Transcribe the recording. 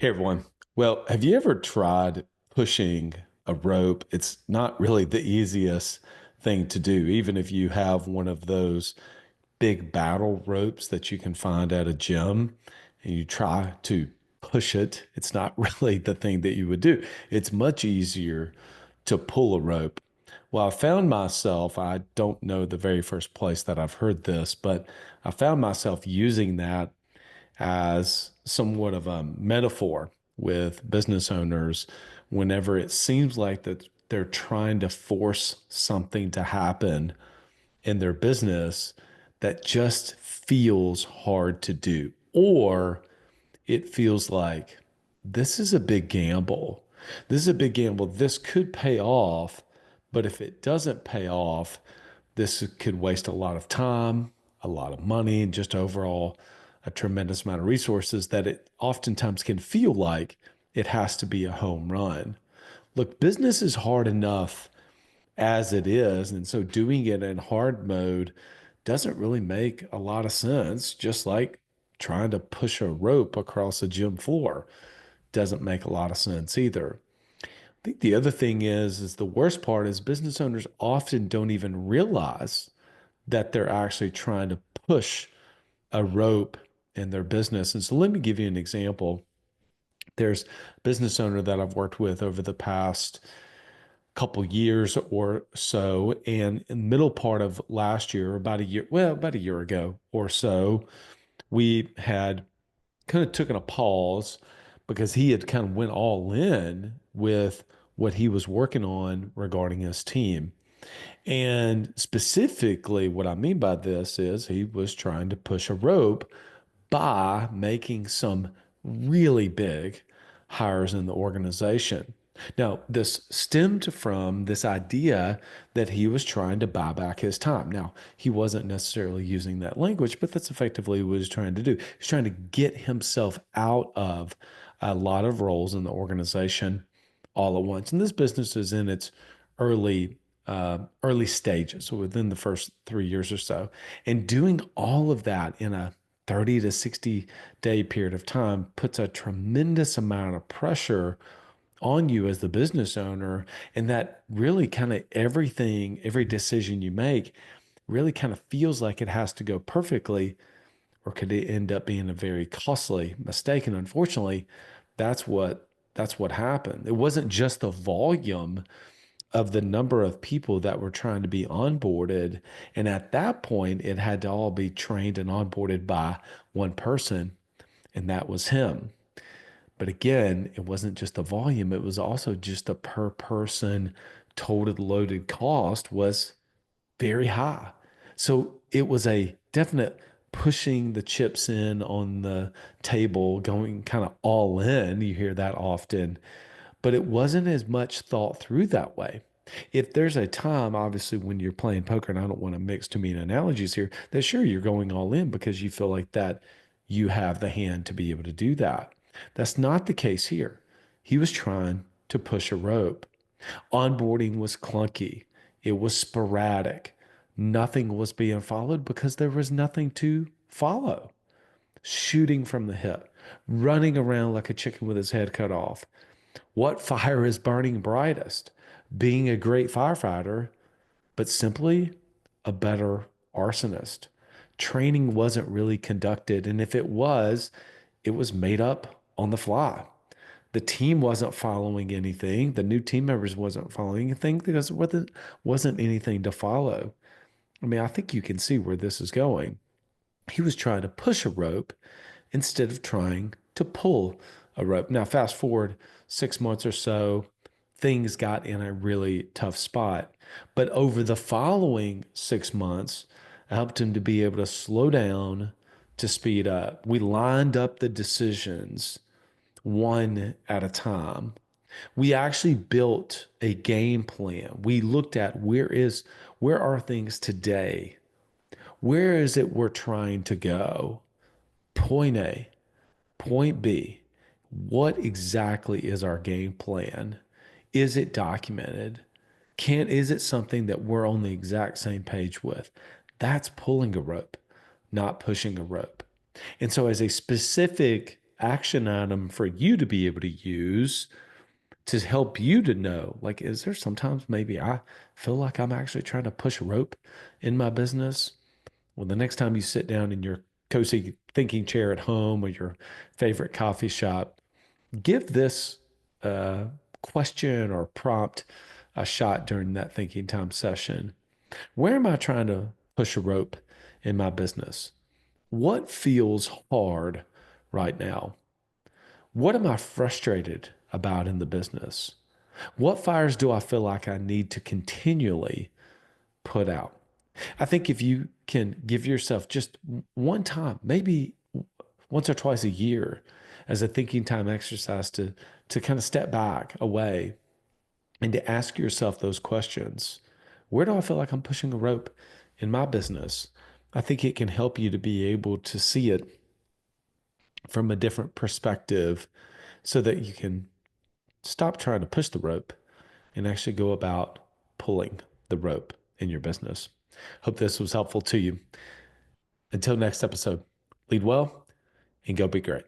Hey everyone. Well, have you ever tried pushing a rope? It's not really the easiest thing to do, even if you have one of those big battle ropes that you can find at a gym and you try to push it. It's not really the thing that you would do. It's much easier to pull a rope. Well, I found myself, I don't know the very first place that I've heard this, but I found myself using that as somewhat of a metaphor with business owners whenever it seems like that they're trying to force something to happen in their business that just feels hard to do, or it feels like this is a big gamble. This is a big gamble. This could pay off, but if it doesn't pay off, this could waste a lot of time, a lot of money, and just overall a tremendous amount of resources that it oftentimes can feel like it has to be a home run. Look, business is hard enough as it is. And so doing it in hard mode doesn't really make a lot of sense, just like trying to push a rope across a gym floor doesn't make a lot of sense either. I think the other thing is the worst part is business owners often don't even realize that they're actually trying to push a rope in their business. And so let me give you an example. There's a business owner that I've worked with over the past couple years or so. And in the middle part of last year, about a year ago or so, we had kind of taken a pause because he had kind of went all in with what he was working on regarding his team. And specifically, what I mean by this is he was trying to push a rope by making some really big hires in the organization. Now, this stemmed from this idea that he was trying to buy back his time. Now, he wasn't necessarily using that language, but that's effectively what he was trying to do. He's trying to get himself out of a lot of roles in the organization all at once. And this business is in its early early stages, so within the first 3 years or so. And doing all of that in a 30 to 60-day period of time puts a tremendous amount of pressure on you as the business owner. And that really kind of everything, every decision you make really kind of feels like it has to go perfectly, or could it end up being a very costly mistake? And unfortunately, that's what happened. It wasn't just the volume of the number of people that were trying to be onboarded. And at that point, it had to all be trained and onboarded by one person, and that was him. But again, it wasn't just the volume, it was also just the per person total loaded cost was very high. So it was a definite pushing the chips in on the table, going kind of all in. You hear that often, but it wasn't as much thought through that way. If there's a time, obviously, when you're playing poker, and I don't want to mix too many analogies here, that sure you're going all in because you feel like that you have the hand to be able to do that. That's not the case here. He was trying to push a rope. Onboarding was clunky, it was sporadic. Nothing was being followed because there was nothing to follow. Shooting from the hip, running around like a chicken with his head cut off. What fire is burning brightest? Being a great firefighter, but simply a better arsonist. Training wasn't really conducted, and if it was made up on the fly. The team wasn't following anything. The new team members wasn't following anything because wasn't anything to follow. I mean, I think you can see where this is going. He was trying to push a rope instead of trying to pull a rope. Now, fast forward 6 months or so, things got in a really tough spot. But over the following 6 months, I helped him to be able to slow down, to speed up. We lined up the decisions one at a time. We actually built a game plan. We looked at where are things today? Where is it we're trying to go? Point A, point B. What exactly is our game plan? Is it documented? Is it something that we're on the exact same page with? That's pulling a rope, not pushing a rope. And so as a specific action item for you to be able to use to help you to know, like, is there sometimes maybe I feel like I'm actually trying to push a rope in my business? Well, the next time you sit down in your cozy thinking chair at home or your favorite coffee shop, give this uh, question or prompt a shot during that thinking time session. Where am I trying to push a rope in my business? What feels hard right now? What am I frustrated about in the business? What fires do I feel like I need to continually put out? I think if you can give yourself just one time, maybe once or twice a year, as a thinking time exercise to kind of step back away and to ask yourself those questions. Where do I feel like I'm pushing a rope in my business? I think it can help you to be able to see it from a different perspective so that you can stop trying to push the rope and actually go about pulling the rope in your business. Hope this was helpful to you. Until next episode, lead well and go be great.